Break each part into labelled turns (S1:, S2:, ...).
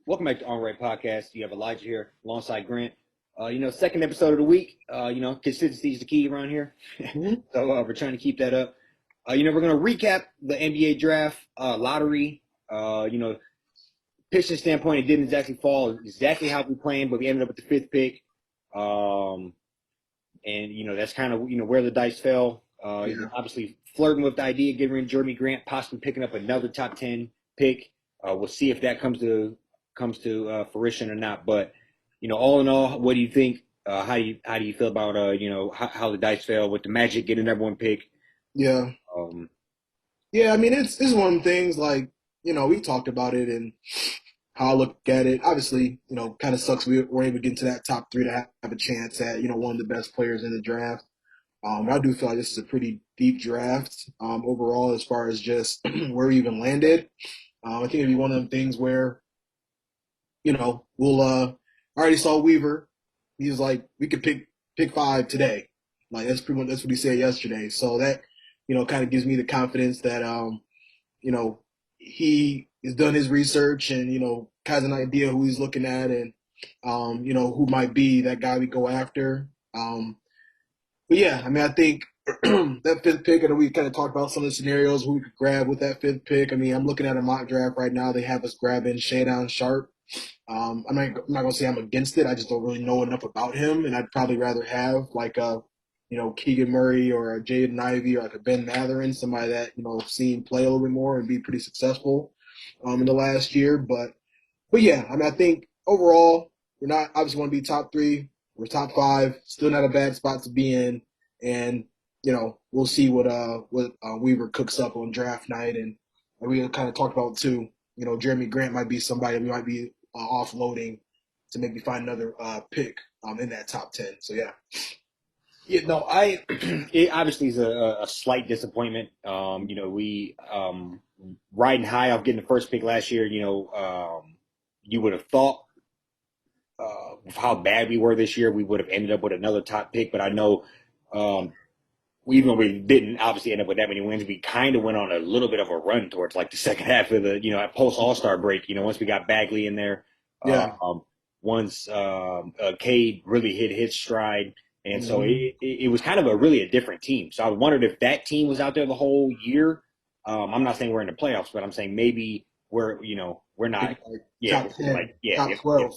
S1: Welcome back to On Right Podcast. You have Elijah here alongside Grant. Second episode of the week. Consistency is the key around here.
S2: Mhm.
S1: So we're trying to keep that up. We're going to recap the NBA draft lottery. Pitching standpoint, it didn't exactly fall exactly how we planned, but we ended up with the fifth pick. That's kind of, where the dice fell.
S2: Yeah.
S1: Obviously flirting with the idea of getting rid of Jeremy Grant, possibly picking up another top 10 pick. We'll see if that comes to fruition or not. But all in all, what do you think? How do you feel about how the dice fell with the Magic getting number one pick?
S2: Yeah.
S1: Um,
S2: Yeah. I mean, it's one of them things like, we talked about it and how I look at it. Obviously, kind of sucks we were able to get into that top three to have a chance at, one of the best players in the draft. I do feel like this is a pretty deep draft overall as far as just where we even landed. I think it'd be one of them things where, I already saw Weaver. He was like, we could pick five today. Like that's pretty much that's what he said yesterday. So that, kind of gives me the confidence that you know, he has done his research and, has an idea who he's looking at and who might be that guy we go after. But yeah, I mean I think that fifth pick, and we kind of talked about some of the scenarios who we could grab with that fifth pick. I mean, I'm looking at a mock draft right now. They have us grabbing Shadon Sharp. I'm not gonna say I'm against it. I just don't really know enough about him, and I'd probably rather have like a, Keegan Murray or a Jaden Ivey or like a Ben Matherin, somebody that seen play a little bit more and be pretty successful in the last year. But yeah, I mean I think overall we're not obviously want to be top three. We're top five, still not a bad spot to be in, and we'll see what Weaver cooks up on draft night, and we kind of talked about too. Jeremy Grant might be somebody that we might be offloading to maybe find another pick in that top 10. So yeah.
S1: Yeah, no, I it obviously is a slight disappointment. We riding high off getting the first pick last year. You would have thought with how bad we were this year, we would have ended up with another top pick. But I know, um, even though we didn't obviously end up with that many wins, we kind of went on a little bit of a run towards like the second half of the post All Star break. Once we got Bagley in there,
S2: Yeah.
S1: um, once Cade really hit his stride. And so
S2: Mm-hmm.
S1: it was kind of a different team. So I wondered if that team was out there the whole year. I'm not saying we're in the playoffs, but I'm saying maybe we're not.
S2: Maybe like
S1: Yeah,
S2: top 10,
S1: like yeah,
S2: top
S1: if
S2: 12,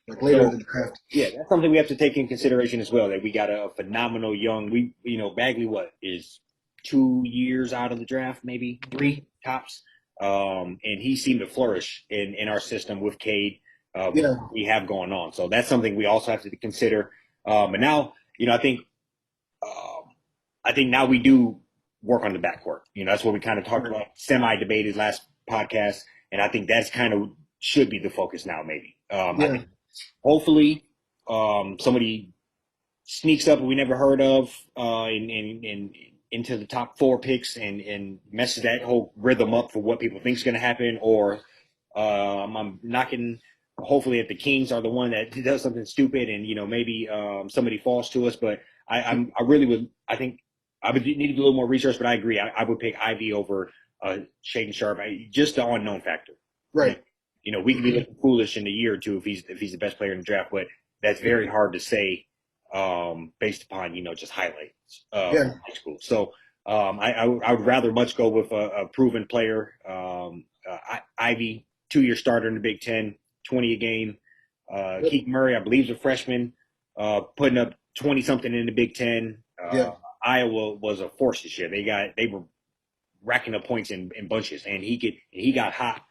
S2: like later in
S1: so
S2: the draft.
S1: yeah, that's something we have to take in consideration as well. That we got a phenomenal young. Bagley, what is 2 years out of the draft, maybe
S2: Mm-hmm.
S1: three tops, and he seemed to flourish in our system with Cade, with
S2: Yeah.
S1: what we have going on. So that's something we also have to consider. And now, um, I think now we do work on the backcourt. That's what we kind of talked
S2: Right.
S1: about, semi debated last podcast, and I think that's kind of should be the focus now. Maybe I
S2: Yeah.
S1: think hopefully somebody sneaks up we never heard of into the top four picks and messes that whole rhythm up for what people think is going to happen. Or I'm knocking. Hopefully, if the Kings are the one that does something stupid and maybe somebody falls to us. But I really would. I think I would need to do a little more research. But I agree. I would pick Ivy over Shaden Sharp. Just the unknown factor. You know,
S2: Right.
S1: we could be looking foolish in a year or two if he's the best player in the draft, but that's very hard to say based upon just highlights
S2: Yeah.
S1: from high school. So I would rather much go with a proven player. Ivy, 2 year starter in the Big Ten, 20 a game.
S2: Yep.
S1: Keith Murray, I believe, is a freshman, putting up 20 something in the Big Ten.
S2: Yeah.
S1: Iowa was a force this year. They were racking up points in bunches, and he got hot.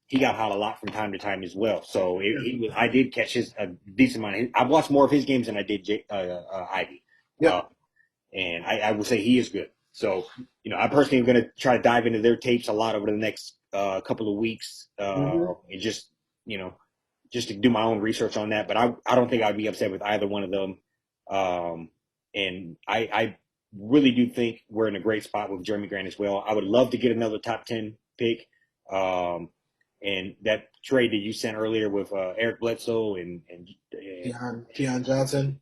S1: He got hot a lot from time to time as well. So
S2: Yeah.
S1: I did catch a decent amount. I've watched more of his games than I did Ivy, uh,
S2: Yep.
S1: and I will say he is good. So I personally am going to try to dive into their tapes a lot over the next couple of weeks,
S2: Mm-hmm.
S1: and just to do my own research on that. But I don't think I'd be upset with either one of them. And I really do think we're in a great spot with Jeremy Grant as well. I would love to get another top 10 pick. Um, and that trade that you sent earlier with Eric Bledsoe and
S2: Keon Johnson.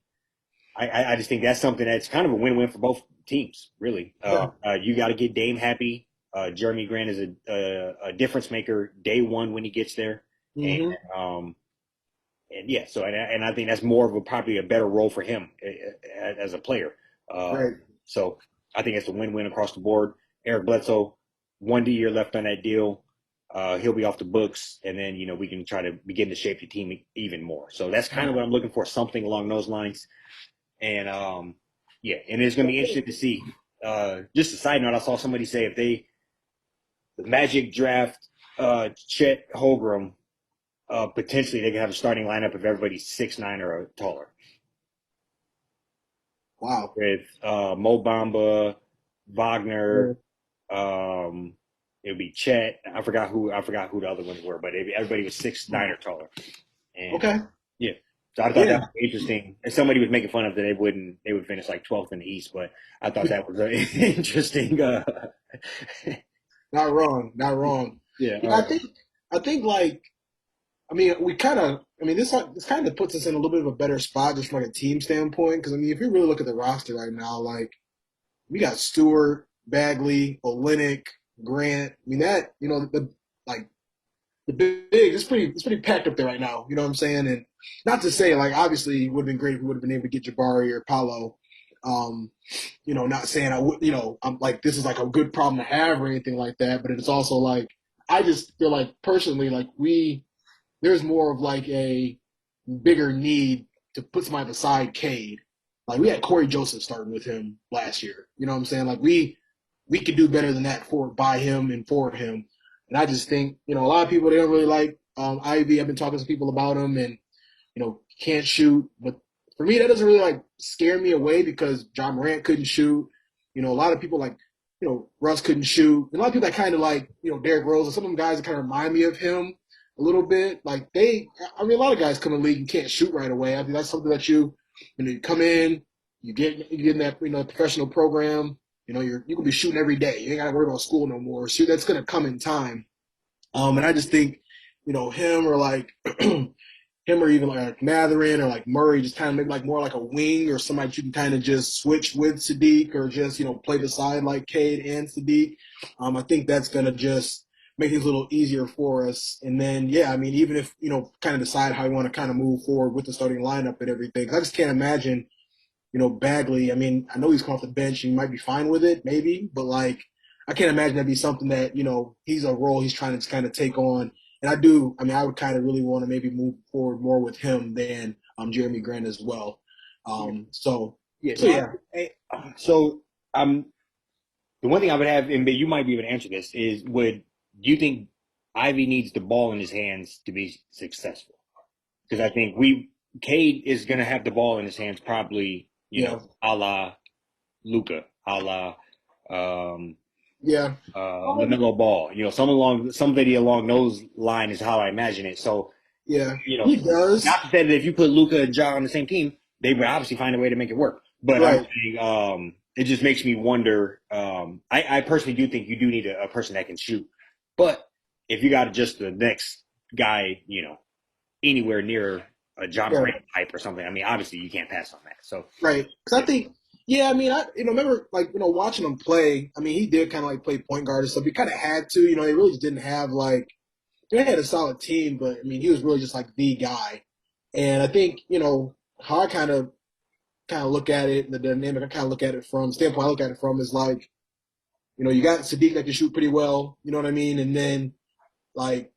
S1: I just think that's something that's kind of a win-win for both teams, really.
S2: Yeah.
S1: You got to get Dame happy. Jeremy Grant is a difference maker day one when he gets there. and
S2: Mm-hmm.
S1: um, and yeah, so and I think that's more of a probably a better role for him as a player. Uh,
S2: Right.
S1: so I think it's a win-win across the board. Eric Bledsoe, 1 year left on that deal. He'll be off the books, and then we can try to begin to shape the team even more. So that's kind of what I'm looking for, something along those lines. And yeah, and it's going to be interesting to see. Just a side note, I saw somebody say if the Magic draft Chet Holmgren, potentially they could have a starting lineup if everybody's 6'9" or taller.
S2: Wow.
S1: With Mo Bamba,
S2: Yeah.
S1: Wagner, um, it would be Chet. I forgot who the other ones were, but everybody was 6'9" or taller. And
S2: Okay.
S1: yeah, so I thought that
S2: Yeah.
S1: was interesting. And somebody was making fun of that they would finish like 12th in the East, but I thought that was interesting.
S2: Not wrong. Not wrong.
S1: Yeah.
S2: Yeah, I think like I mean we kind of I mean this kind of puts us in a little bit of a better spot just from like a team standpoint because I mean if you really look at the roster right now, like we got Stewart, Bagley, Olenek, Grant. I mean that the like the big it's pretty packed up there right now. You know what I'm saying? And not to say like obviously it would have been great if we would have been able to get Jabari or Paulo. Um, not saying I would, I'm like this is like a good problem to have or anything like that, but it's also like I just feel like personally like there's more of like a bigger need to put somebody beside Cade. Like we had Corey Joseph starting with him last year. You know what I'm saying? Like we could do better than that for by him and for him. And I just think, a lot of people they don't really like Ivy. I've been talking to people about him and can't shoot. But for me, that doesn't really like scare me away because John Morant couldn't shoot. A lot of people like, Russ couldn't shoot. And a lot of people that kind of like, Derrick Rose and some of them guys that kind of remind me of him a little bit. Like I mean, a lot of guys come in the league and can't shoot right away. I think that's something that you come in, you get in that, professional program. You can be shooting every day. You ain't got to worry about school no more. So that's going to come in time. And I just think, him or like him or even like Matherin or like Murray, just kind of maybe like more like a wing or somebody you can kind of just switch with Sadiq or just play beside like Cade and Sadiq. I think that's gonna just make things a little easier for us. And then yeah, I mean even if kind of decide how you want to kind of move forward with the starting lineup and everything, I just can't imagine Bagley. I mean I know he's come off the bench and he might be fine with it maybe, but like I can't imagine that'd be something that he's a role he's trying to kind of take on and I do. I mean, I would kind of really want to maybe move forward more with him than Jeremy Grant as well.
S1: Yeah.
S2: So
S1: Yeah.
S2: so
S1: No.
S2: yeah,
S1: So the one thing I would have, and you might be able to answer this, is do you think Ivy needs the ball in his hands to be successful? Because I think Cade is going to have the ball in his hands probably,
S2: yeah,
S1: a la Luca, a la um,
S2: yeah.
S1: Lamelo Ball. Somebody along those line is how I imagine it. So
S2: Yeah,
S1: you know,
S2: he does.
S1: not to say that if you put Luca and Ja on the same team, they would obviously find a way to make it work. But I'm
S2: Right.
S1: saying, it just makes me wonder. I personally do think you do need a person that can shoot, but if you got just the next guy, anywhere near a John
S2: Yeah.
S1: Morant type or something, I mean, obviously you can't pass on that. So,
S2: Right. Because I
S1: yeah,
S2: think, yeah, I mean, I remember like watching him play. I mean, he did kind of like play point guard and stuff. He kind of had to. They really just didn't have like they had a solid team, but I mean, he was really just like the guy. And I think how I kind of look at it, and the dynamic I kind of look at it from the standpoint I look at it from is like, you got Sadiq that can shoot pretty well, you know what I mean? And then like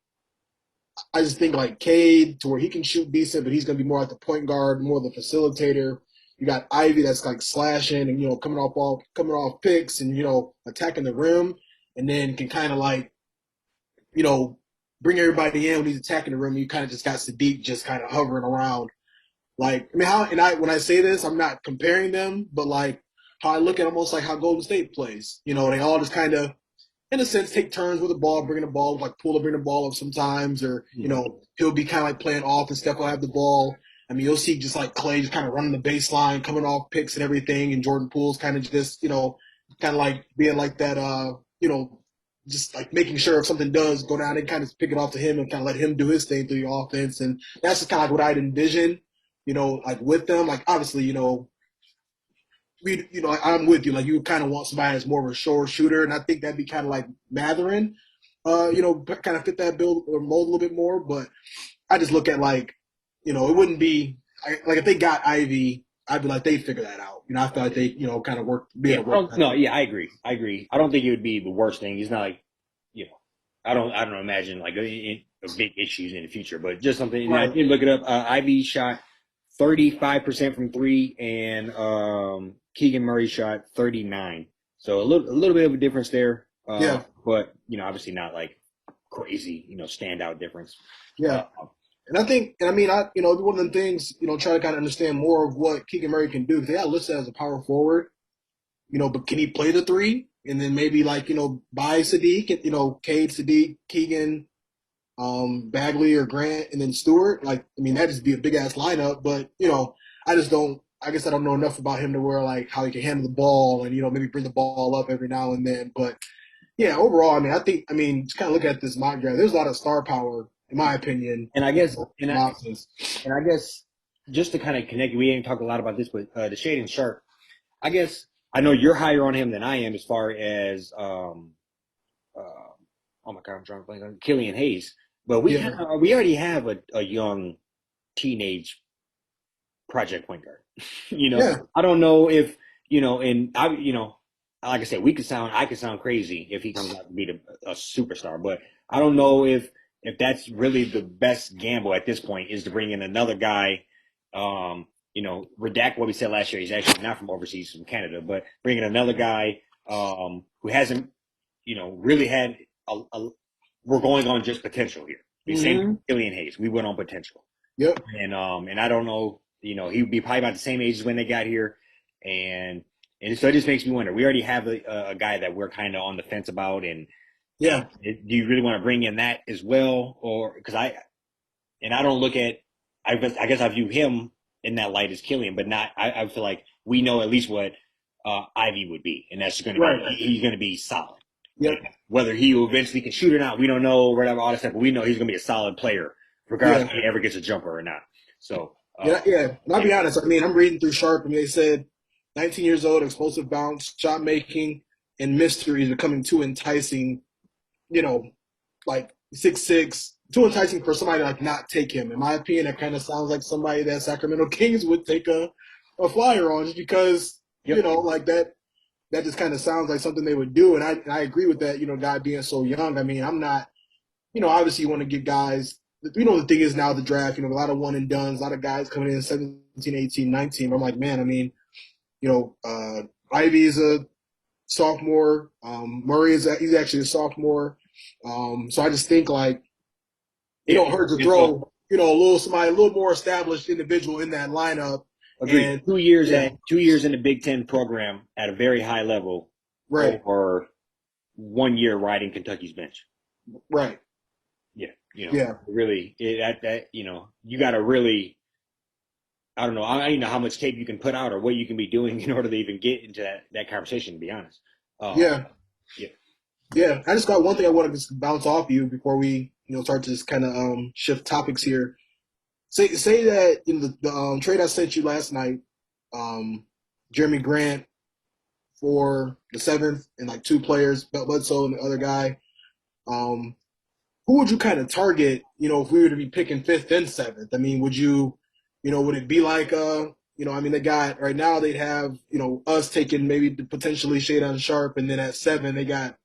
S2: I just think like Cade to where he can shoot decent, but he's gonna be more like the point guard, more the facilitator. You got Ivy that's like slashing and coming off picks and attacking the rim, and then can kind of like you know bring everybody in when he's attacking the rim. You kind of just got Sadiq just kind of hovering around. Like I mean, how and I when I say this, I'm not comparing them, but like how I look at almost like how Golden State plays. They all just kind of in a sense, take turns with the ball, bringing the ball, like Poole will bring the ball up sometimes, or
S1: mhm.
S2: he'll be kind of like playing off, and Steph will have the ball. I mean, you'll see just like Clay just kind of running the baseline, coming off picks and everything, and Jordan Poole's kind of just kind of like being like that, just like making sure if something does go down, they kind of pick it off to him and kind of let him do his thing through the offense, and that's just kind of like what I'd envision, like with them, like obviously, I'm with you. Like you kind of want somebody that's more of a shore shooter, and I think that'd be kind of like Matherin. kind of fit that build or mold a little bit more. But I just look at like, it wouldn't be like if they got Ivy, I'd be like they figure that out. I feel like they, kind of be
S1: Yeah,
S2: able to work that
S1: no,
S2: out.
S1: yeah, I agree. I agree. I don't think it would be the worst thing. He's not like, you know, I don't imagine like a big issues in the future, but just something. And I
S2: Right.
S1: did look it up. Ivy shot 35% from three, and Keegan Murray shot 39. So a little bit of a difference there.
S2: Yeah.
S1: But obviously not like crazy, standout difference. Uh,
S2: Yeah. And I think, and I mean, it'd be one of the things, try to kind of understand more of what Keegan Murray can do. Because they got listed as a power forward, but can he play the three? And then maybe like, by Sadiq, and, Cade, Sadiq, Keegan, Bagley or Grant, and then Stewart. Like, I mean, that'd just be a big ass lineup. But I just don't. I guess I don't know enough about him to where like how he can handle the ball and maybe bring the ball up every now and then. But yeah, overall, I mean, I mean, just kind of look at this mock draft. There's a lot of star power, in my opinion,
S1: and I guess, and
S2: from
S1: I,
S2: options.
S1: and I guess just to kind of connect, we ain't talked a lot about this, but the Shaden Sharp. I guess I know you're higher on him than I am as far as uh, oh my god, I'm drawing a blank on Killian Hayes. But
S2: Yeah,
S1: we already have a young teenage project point guard.
S2: yeah,
S1: I don't know if and like I said, I could sound crazy if he comes out to be a superstar, but I don't know if that's really the best gamble at this point is to bring in another guy. Redact what we said last year. He's actually not from overseas, from Canada, but bringing another guy who hasn't, really had a we're going on just potential here. The same
S2: mm-hmm.
S1: Killian Hayes, we went on potential.
S2: Yep,
S1: And I don't know, he would be probably about the same age as when they got here, and so it just makes me wonder. We already have a guy that we're kind of on the fence about, and
S2: yeah,
S1: do you really want to bring in that as well, or because I don't look at I guess I view him in that light as Killian, but not I feel like we know at least what Ivy would be, and that's going to be
S2: right,
S1: he's going to be solid. And
S2: yep,
S1: whether he eventually can shoot or not, we don't know, whatever, all that stuff, but we know he's going to be a solid player, regardless
S2: yeah,
S1: if he ever gets a jumper or not. So,
S2: yeah, yeah. And I'll
S1: yeah,
S2: be honest. I mean, I'm reading through Sharp, and they said 19 years old, explosive bounce, shot making, and mystery is becoming too enticing. You know, like 6'6", too enticing for somebody to like not take him. In my opinion, that kind of sounds like somebody that Sacramento Kings would take a flyer on, just because
S1: yep,
S2: like that just kind of sounds like something they would do. And I agree with that. Guy being so young. I mean, I'm not. Obviously you want to get guys. The thing is now the draft. A lot of one and dones, a lot of guys coming in 17, 18, 19. But I'm like, man, I mean, Ivy is a sophomore. Murray he's actually a sophomore. So I just think like it
S1: yeah.
S2: don't hurt to
S1: And so,
S2: throw, a little more established individual in that lineup.
S1: agreed.
S2: And
S1: 2 years
S2: yeah,
S1: 2 years in the Big Ten program at a very high level,
S2: right,
S1: or 1 year riding Kentucky's bench.
S2: right,
S1: Yeah,
S2: yeah,
S1: really, that you got to really. I don't know. I don't even know how much tape you can put out or what you can be doing in order to even get into that conversation. To be honest,
S2: yeah,
S1: yeah,
S2: yeah. I just got one thing I want to just bounce off you before we start to just kind of shift topics here. Say that the trade I sent you last night, um, Jeremy Grant for the seventh and like two players, Bledsoe and the other guy. Um, who would you kind of target? If we were to be picking fifth and seventh, I mean, would you, would it be like I mean, they got right now they'd have us taking maybe potentially Shadon Sharp, and then at seven they got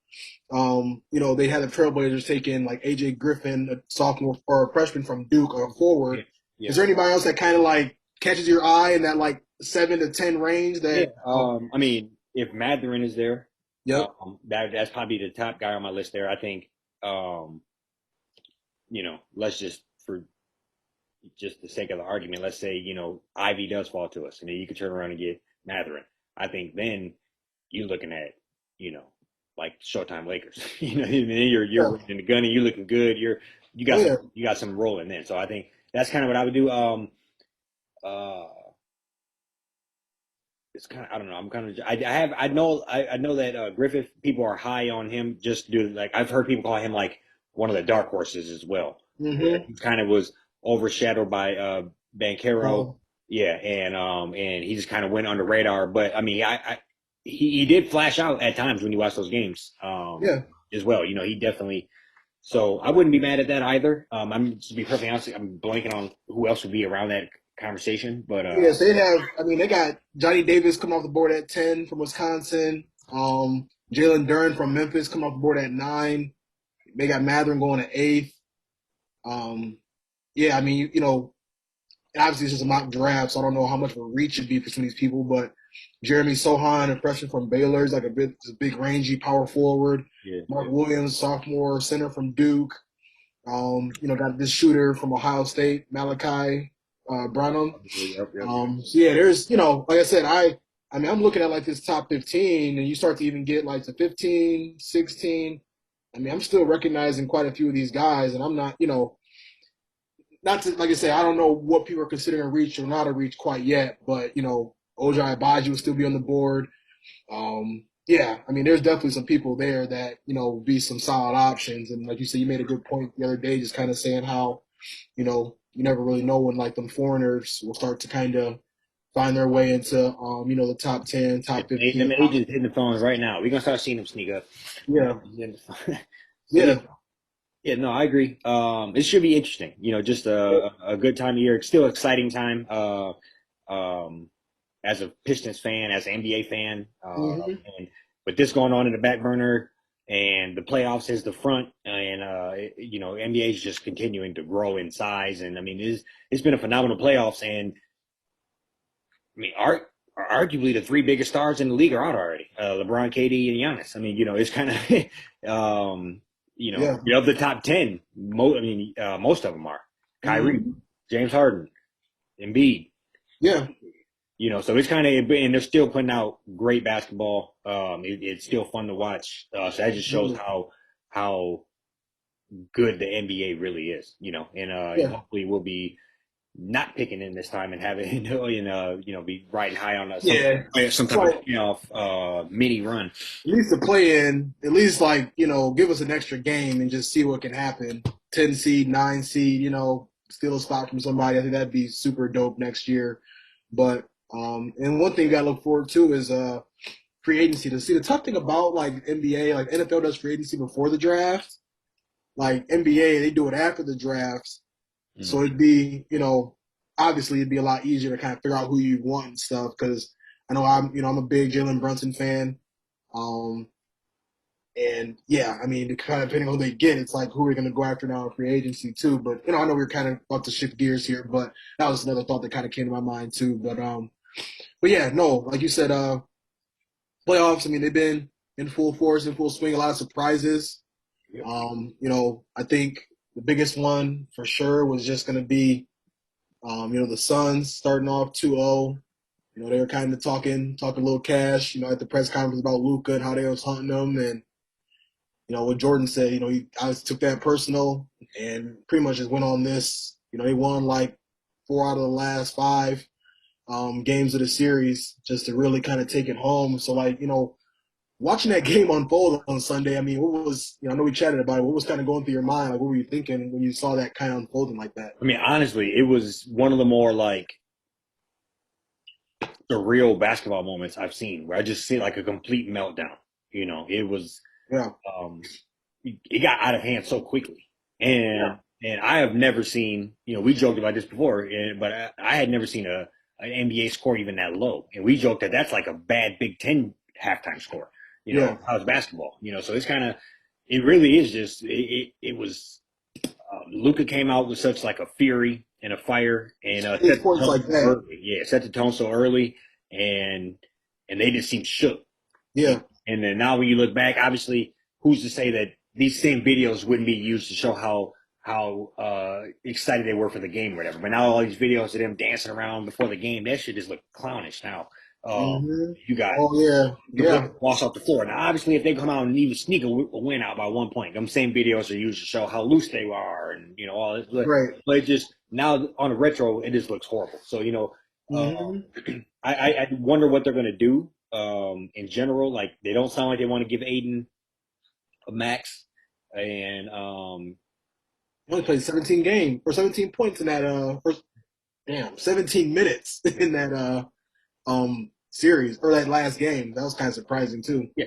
S2: they had the Trailblazers taking like AJ Griffin, a sophomore or a freshman from Duke, or
S1: yeah,
S2: forward.
S1: yeah,
S2: Is there anybody else that kind of like catches your eye in that like 7 to 10 range?
S1: yeah.
S2: That
S1: I mean, if Matherin is there,
S2: yep,
S1: that's probably the top guy on my list there. I think, let's just for just the sake of the argument, let's say Ivy does fall to us, and then you could turn around and get Matherin. I think then you're looking at, you know, like Showtime Lakers. And then you're
S2: yeah,
S1: running the gun and you're looking good.
S2: oh yeah,
S1: You got some rolling then. So I think that's kind of what I would do. Uh, it's kind of I don't know. I'm kind of I know that Griffith people are high on him just due to, like I've heard people call him like one of the dark horses as well, where
S2: mm-hmm.
S1: he kind of was overshadowed by Bankero,
S2: Um,
S1: yeah, and he just kind of went under radar. But I mean, he did flash out at times when you watch those games,
S2: yeah,
S1: as well. He definitely. So I wouldn't be mad at that either. I'm to be perfectly honest, I'm blanking on who else would be around that conversation, but
S2: Yes, they have. I mean, they got Johnny Davis coming off the board at 10 from Wisconsin. Jalen Duren from Memphis coming off the board at 9. They got Matherin going at 8th. Um, yeah, I mean, obviously it's just a mock draft, so I don't know how much of a reach it'd be for some of these people. But Jeremy Sohan, a freshman from Baylor, is like a big rangy power forward.
S1: yeah,
S2: Mark Williams, sophomore center from Duke. Got this shooter from Ohio State, Malachi Branham.
S1: yep, yep.
S2: So yeah, there's like I said, I mean I'm looking at like this top 15, and you start to even get like to 15, 16. I mean I'm still recognizing quite a few of these guys, and I'm not not to like I say I don't know what people are considering a reach or not a reach quite yet, but Ojai Abaji will still be on the board. Yeah, I mean, there's definitely some people there that will be some solid options. And like you said, you made a good point the other day, just kind of saying how you never really know when like them foreigners will start to kind of find their way into the top 10, top
S1: Them
S2: 15.
S1: agents hitting the phones right now. We're gonna start seeing them sneak up.
S2: Yeah,
S1: So yeah,
S2: yeah,
S1: yeah, no, I agree. It should be interesting. Just a good time of year. It's still exciting time. Um, as a Pistons fan, as an NBA fan,
S2: hmm
S1: and with this going on in the back burner and the playoffs is the front, and NBA is just continuing to grow in size. And I mean, it's been a phenomenal playoffs, and I mean, arguably the three biggest stars in the league are out already: LeBron, KD, and Giannis. I mean, it's kind of,
S2: yeah,
S1: of the top 10. Most of them are Kyrie,
S2: hmm
S1: James Harden, Embiid.
S2: yeah,
S1: So it's kind of, and they're still putting out great basketball. It's still fun to watch. So that just shows
S2: yeah,
S1: how good the NBA really is. And
S2: yeah,
S1: hopefully we'll be not picking in this time and having be riding high on
S2: yeah.
S1: some
S2: It's
S1: type of
S2: like
S1: mini run.
S2: at least to play in, at least like, give us an extra game and just see what can happen. 10 seed, 9 seed, steal a spot from somebody. I think that'd be super dope next year. But and one thing you gotta look forward to is free agency. To see the tough thing about like NBA, like NFL does free agency before the draft. Like NBA, they do it after the draft. So
S1: Mm.
S2: it'd be, obviously it'd be a lot easier to kind of figure out who you want and stuff. Because I know I'm a big Jalen Brunson fan. Um, and yeah, I mean, kind of depending on who they get, it's like who are we going to go after now in free agency too. But I know we're kind of about to shift gears here, but that was another thought that kind of came to my mind too. But yeah, no, like you said, playoffs. I mean, they've been in full force, in full swing. A lot of surprises.
S1: Yep.
S2: I think the biggest one for sure was just going to be, the Suns starting off 2-0. They were kind of talking a little cash, at the press conference about Luka and how they was hunting them, and what Jordan said, he I took that personal and pretty much just went on this. They won like 4 out of the last 5 games of the series just to really kind of take it home. So like, watching that game unfold on Sunday, I mean, what was, I know we chatted about it. What was kind of going through your mind? Like, what were you thinking when you saw that kind of unfolding like that?
S1: I mean, honestly, it was one of the more like surreal basketball moments I've seen, where I just see like a complete meltdown. It was
S2: Yeah,
S1: um, it got out of hand so quickly, and I have never seen. We joked about this before, but I had never seen an NBA score even that low, and we joked that that's like a bad Big Ten halftime score.
S2: yeah.
S1: How's basketball? So it's kind of, it really is just it was. Luca came out with such like a fury and a fire, and set
S2: It's
S1: the
S2: points
S1: tone
S2: like
S1: so
S2: that.
S1: early. Yeah, set the tone so early, and they just seemed shook.
S2: Yeah.
S1: And then now when you look back, obviously, who's to say that these same videos wouldn't be used to show how excited they were for the game or whatever. But now all these videos of them dancing around before the game, that shit just look clownish now. Uh,
S2: hmm
S1: you got
S2: Oh yeah,
S1: the
S2: yeah.
S1: book walks off the floor. Now, obviously, if they come out and even sneak a win out by 1 point, them same videos are used to show how loose they are and all this.
S2: Right.
S1: But it just now on a retro, it just looks horrible. So uh,
S2: hmm
S1: I wonder what they're gonna do. In general, like they don't sound like they want to give Aiden a max, and
S2: He only played 17 games or 17 points in that first, damn, 17 minutes in that series or that last game. That was kind of surprising too.
S1: yeah,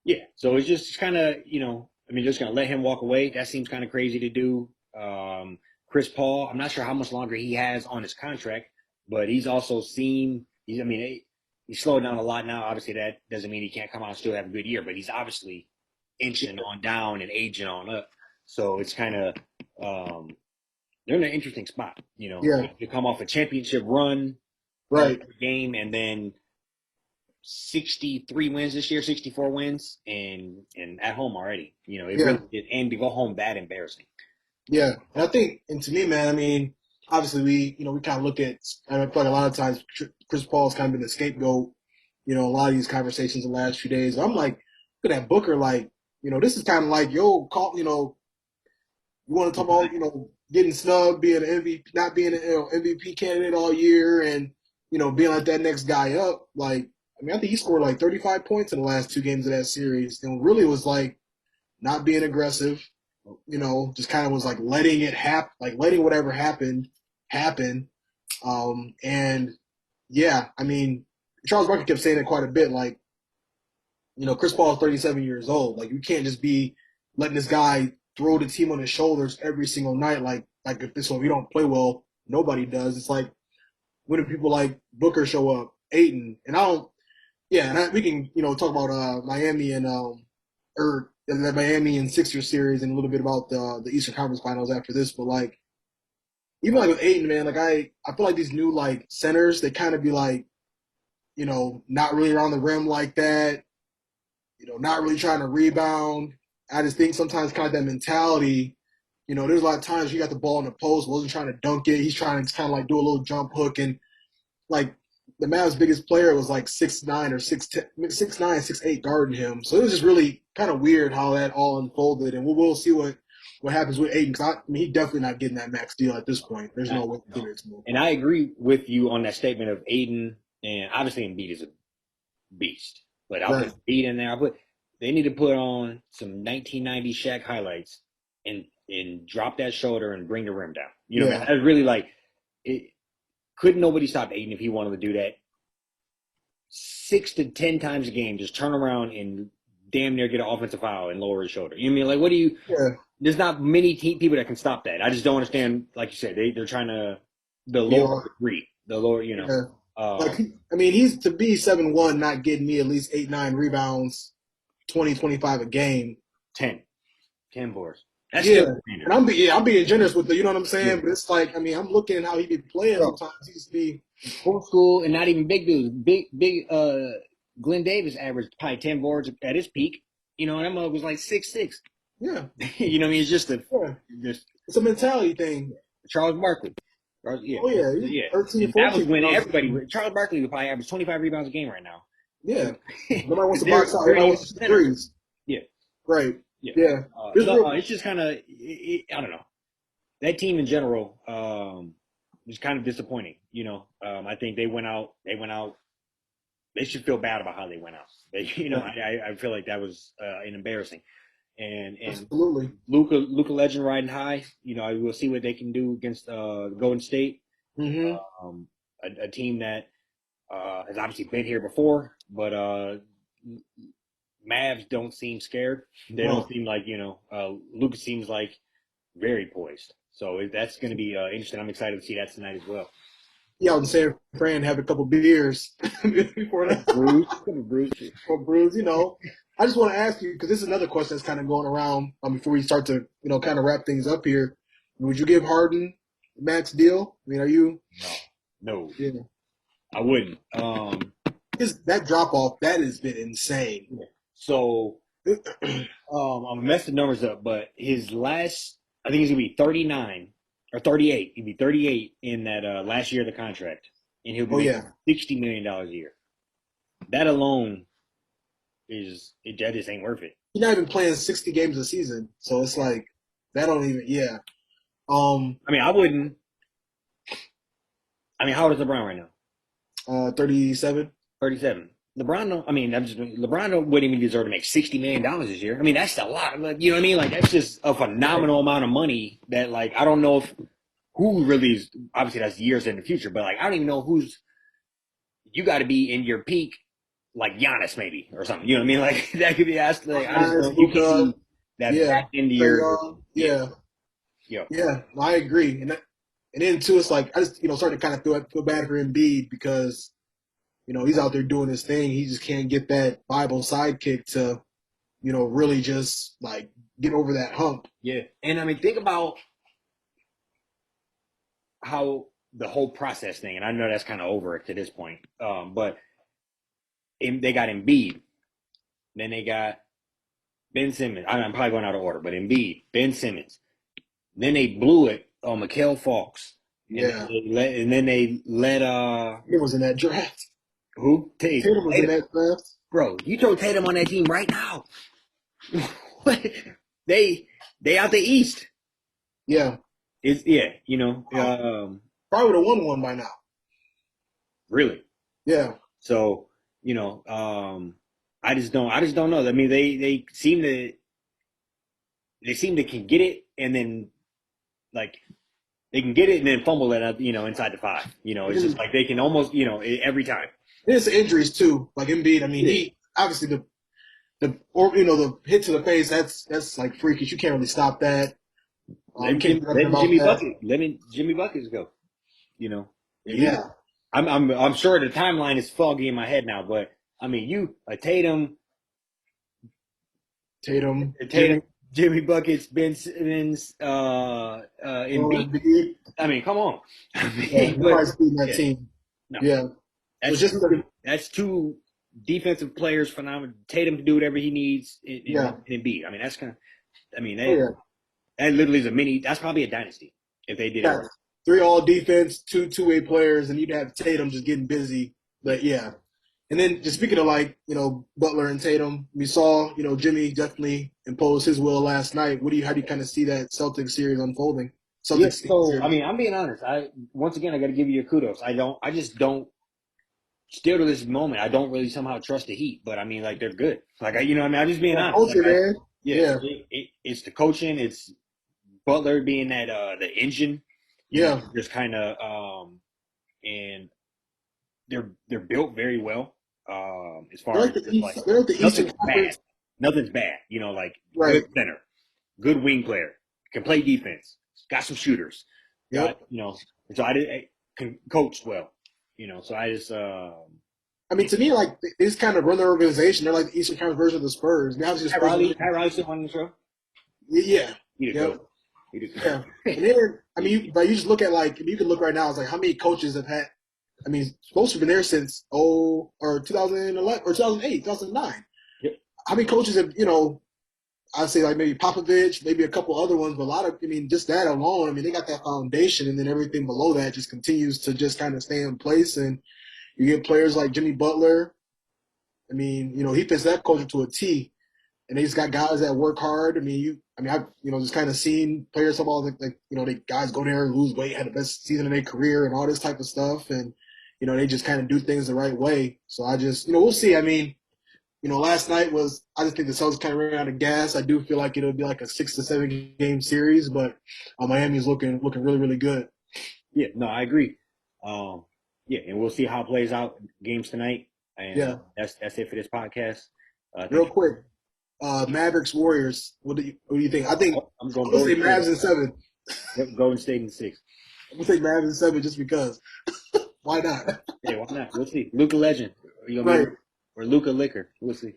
S1: yeah. So it's just kind of I mean, just gonna let him walk away. That seems kind of crazy to do. Chris Paul, I'm not sure how much longer he has on his contract, but he's also seen. I mean, he's slowed down a lot now. Obviously, that doesn't mean he can't come out and still have a good year, but he's obviously inching on down and aging on up. So it's kind of they're in an interesting spot. You know,
S2: Yeah,
S1: you come off a championship run
S2: right.
S1: game, and then 63 wins this year, 64 wins, and at home already. You know, it
S2: Yeah,
S1: really did, and to go home that embarrassing.
S2: yeah. And I think, and to me, man, I mean, obviously we kind of look at, I feel like a lot of times Chris Paul's kind of been the scapegoat, a lot of these conversations the last few days. I'm like, look at that Booker, like, this is kind of like, yo, call, you want to talk about, getting snubbed, being an MVP, not being an MVP candidate all year, and being like that next guy up. Like, I mean, I think he scored like 35 points in the last two games of that series, and really was like not being aggressive. Just kind of was like letting it happen, like letting whatever happened happen. And yeah, I mean, Charles Barkley kept saying it quite a bit. Like, Chris Paul is 37 years old. Like, you can't just be letting this guy throw the team on his shoulders every single night. Like if this one we don't play well, nobody does. It's like when do people like Booker show up, Aiton, and I don't. Yeah, and we can talk about Miami and or the Miami and Sixers series and a little bit about the Eastern Conference Finals after this. But like even like with Aiton, man, like I feel like these new like centers they kind of be like not really around the rim like that not really trying to rebound. I just think sometimes kind of that mentality, there's a lot of times he got the ball in the post, wasn't trying to dunk it. He's trying to kind of like do a little jump hook. And like the Mavs' biggest player was like 6'9" or 6'10", 6'9", 6'8" guarding him. So it was just really kind of weird how that all unfolded. And we'll see what happens with Aiden. Because I mean, he's definitely not getting that max deal at this point. There's no way to
S1: No.
S2: do this move.
S1: And I agree with you on that statement of Aiden, and obviously Embiid is a beast. But I'll
S2: Right.
S1: put Embiid in there. They need to put on some 1990 Shaq highlights and drop that shoulder and bring the rim down. You know, man,
S2: Yeah.
S1: I was really like it. Couldn't nobody stop Aiden if he wanted to do that 6 to 10 times a game? Just turn around and damn near get an offensive foul and lower his shoulder. You know what I mean? Like, what do you?
S2: Yeah.
S1: There's not many people that can stop that. I just don't understand. Like you said, they're trying to the
S2: Be
S1: lower
S2: on.
S1: degree, the lower.
S2: Yeah.
S1: Uh,
S2: Like, I mean, he's to be 7'1", not getting me at least 8, 9 rebounds, 20, 25 a game.
S1: 10, 10 boards. That's
S2: Yeah,
S1: still a
S2: and
S1: standard.
S2: I'm being generous with the, you know what I'm
S1: Yeah.
S2: saying? But it's like, I mean, I'm looking at how he be playing
S1: Bro,
S2: sometimes. He just be,
S1: old school and not even big dudes. Big. Glenn Davis averaged probably 10 boards at his peak. You know, and that mug was like 6'6".
S2: yeah,
S1: You know what I mean? It's just
S2: yeah.
S1: just
S2: It's a mentality thing.
S1: Charles Barkley. Yeah,
S2: Oh yeah, he's
S1: yeah.
S2: 13,
S1: And that was
S2: 14
S1: when
S2: rebounds a
S1: everybody.
S2: game.
S1: Charles Barkley would probably average 25 rebounds a game right now.
S2: Yeah, nobody wants
S1: Because
S2: to box out.
S1: they're
S2: Everybody
S1: using
S2: wants to shoot
S1: center.
S2: threes.
S1: Yeah,
S2: Right.
S1: yeah.
S2: Yeah. There's
S1: No,
S2: real.
S1: it's just kind of. I don't know. That team in general was kind of disappointing. You know, I think they went out. They went out. They should feel bad about how they went out.
S2: Yeah,
S1: I feel like that was an embarrassing. And
S2: absolutely.
S1: Luca Legend riding high. You know, we'll see what they can do against Golden State,
S2: Hmm.
S1: a team that has obviously been here before, but Mavs don't seem scared. They don't
S2: No.
S1: seem like Luca seems like very poised. So that's going to be interesting. I'm excited to see that tonight as well.
S2: He out in San Fran have a couple beers before that.
S1: Bruce, Bruce.
S2: Or Bruce, I just want to ask you because this is another question that's kind of going around before we start to kind of wrap things up here. Would you give Harden max deal? I mean, are you?
S1: No,
S2: Yeah.
S1: I wouldn't.
S2: That drop off that has been insane.
S1: So I'm messing the numbers up, but his last, I think he's gonna be 39 or 38. He'd be 38 in that last year of the contract, and he'll be
S2: Oh
S1: making
S2: yeah,
S1: $60 million a year. That alone that just ain't worth it.
S2: he's not even playing 60 games a season, so it's like that don't even. Yeah.
S1: I mean, I wouldn't. I mean, how old is LeBron right now?
S2: 37.
S1: 37. LeBron don't. I mean, wouldn't even deserve to make $60 million this year. I mean, that's a lot. Like, you know what I mean? Like, that's just a
S2: Right.
S1: phenomenal amount of money. That like, I don't know if who really is. Obviously, that's years in the future, but like, I don't even know who's. You got to be in your peak, like Giannis maybe or something. You know what I mean? Like that could be asked. Like, I just
S2: Giannis,
S1: don't. You can't
S2: Luka,
S1: be. that
S2: Yeah,
S1: back end of
S2: Trae
S1: your
S2: Young.
S1: yeah,
S2: Yeah,
S1: yeah,
S2: yeah. I agree. And then too, it's like I just starting to kind of feel bad for Embiid because he's out there doing his thing. He just can't get that Bible sidekick to really just like get over that hump.
S1: yeah. And I mean, think about how the whole process thing, and I know that's kind of over to this point, but they got Embiid, then they got Ben Simmons. I'm probably going out of order, but Embiid, Ben Simmons. Then they blew it on Mikhail Falks, and
S2: Yeah,
S1: then they let
S2: he was in that draft.
S1: who Tatum.
S2: Tatum was in that draft.
S1: Bro, you throw Tatum on that team right now. they they out the East.
S2: Yeah,
S1: It's yeah,
S2: probably would have won one by now.
S1: really.
S2: Yeah,
S1: So I just don't know. I mean, they seem to can get it and then like they can get it and then fumble it up, inside the five. It's just
S2: and
S1: like they can almost, every time.
S2: there's injuries too. Like Embiid, I mean,
S1: Yeah.
S2: he obviously the hit to the face. That's like freakish. You can't really stop that. You can't do nothing about that.
S1: Let Jimmy Buckets go. You know, if you,
S2: Yeah,
S1: I'm sure the timeline is foggy in my head now, but I mean,
S2: Tatum,
S1: Tatum,
S2: Jimmy,
S1: Jimmy Buckets, Ben Simmons, Embiid.
S2: Embiid.
S1: I mean, come on. I
S2: Yeah,
S1: mean,
S2: he's
S1: but
S2: probably speeding that
S1: yeah,
S2: team.
S1: no,
S2: Yeah, but
S1: that's
S2: just
S1: two. That's two defensive players. Phenomenal. Tatum to do whatever he needs,
S2: yeah,
S1: and Embiid. I mean, that's kind of. I mean,
S2: oh yeah.
S1: that literally is a mini. That's probably a dynasty if they did it right.
S2: Yes. Three all defense, two-way players, and you'd have Tatum just getting busy.
S1: Yeah.
S2: But yeah. And then just speaking of like, Butler and Tatum, we saw, Jimmy definitely impose his will last night. How do you kind of see that Celtics series unfolding?
S1: Yeah.
S2: Celtics
S1: So I
S2: series.
S1: mean, I'm being honest. Once again I got to give you your kudos. I just don't. Still to this moment, I don't really somehow trust the Heat. But I mean, like they're good. Like I mean, I'm just being
S2: Yeah,
S1: honest.
S2: culture, man.
S1: Yeah,
S2: Yeah.
S1: it's the coaching. It's Butler being that the engine.
S2: Yeah.
S1: Just kind of and they're built very well. As far as just like
S2: They're like the Eastern
S1: nothing's bad.
S2: Conference.
S1: Nothing's bad. Like good
S2: Right.
S1: center, good wing player, can play defense, got some shooters,
S2: Yep.
S1: so I did can coach well. So I just
S2: I mean, to me, like they just kind of run their organization. They're like the Eastern Conference version of the Spurs. I mean, obviously the Spurs.
S1: Ty Riley still on the show.
S2: Yeah.
S1: He the
S2: Yep.
S1: goat. He the
S2: Yeah.
S1: goat.
S2: And then, I mean, but you just look at like, you can look right now, it's like how many coaches have had, I mean, most have been there since, or 2011, or 2008, 2009.
S1: Yep.
S2: How many coaches have, I'd say like maybe Popovich, maybe a couple other ones, but a lot of, I mean, just that alone, I mean, they got that foundation, and then everything below that just continues to just kind of stay in place. And you get players like Jimmy Butler. I mean, he fits that culture to a T. And they just got guys that work hard. I've just kind of seen players talk about like they guys go there and lose weight, had the best season of their career, and all this type of stuff, and they just kind of do things the right way. So I just we'll see. I mean, last night I just think the Celtics kind of ran out of gas. I do feel like it'll be like a 6 to 7 game series, but Miami's looking really really good.
S1: Yeah, no, I agree. Yeah, and we'll see how it plays out games tonight. And
S2: Yeah,
S1: that's it for this podcast.
S2: real
S1: Thank you.
S2: quick, Mavericks Warriors. What do you think? I think
S1: I'm
S2: I'm
S1: going
S2: gonna say
S1: Golden State.
S2: Mavs in 7.
S1: Yep, Golden State in 6.
S2: I'm gonna take Mavs in 7 just because. Why not?
S1: Yeah, why not? We'll see. Luca Legend. You know what I
S2: Right.
S1: mean? Or Luca Liquor. We'll see.